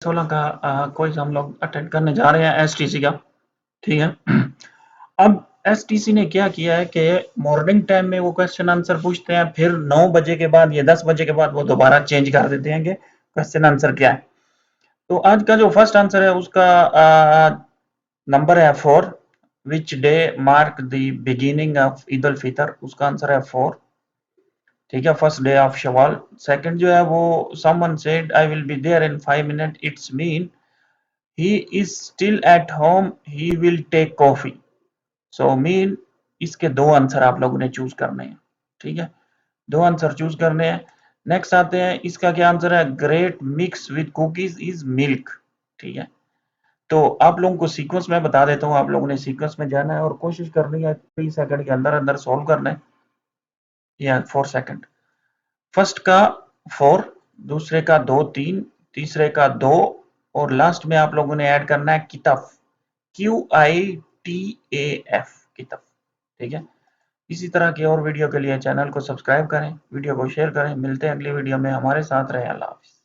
16 का क्विज हम लोग अटेंड करने जा रहे हैं एसटीसी का। ठीक है। अब एसटीसी ने क्या किया है कि मॉर्निंग टाइम में वो क्वेश्चन आंसर पूछते हैं, फिर 9 बजे के बाद या 10 बजे के बाद वो दोबारा चेंज कर देते हैं कि क्वेश्चन आंसर क्या है। तो आज का जो फर्स्ट आंसर है उसका नंबर है 4। Which day mark the beginning of Eid ul Fitr, उसका आंसर है 4। ठीक है, first day of Shawwal. Second जो है वो someone said I will be there in 5 minute, it's mean he is still at home, he will take coffee। so mean इसके दो answer आप लोगों ने चूज करने हैं। ठीक है, दो आंसर चूज करने हैं। नेक्स्ट आते हैं, इसका क्या आंसर है, great mix with cookies is milk. ठीक है, तो आप लोगों को सीक्वेंस में बता देता हूँ, आप लोगों ने सीक्वेंस में जाना है और कोशिश करनी है 3 सेकंड के अंदर अंदर सॉल्व करना है, या 4 सेकंड। फर्स्ट का 4, दूसरे का 2 3, तीसरे का 2, और लास्ट में आप लोगों ने ऐड करना है किताब, QITAF, किताब। ठीक है, इसी तरह की और वीडियो के लिए चैनल को सब्सक्राइब करें, वीडियो को शेयर करें। मिलते हैं अगली वीडियो में, हमारे साथ रहें। अल्लाह हाफिज।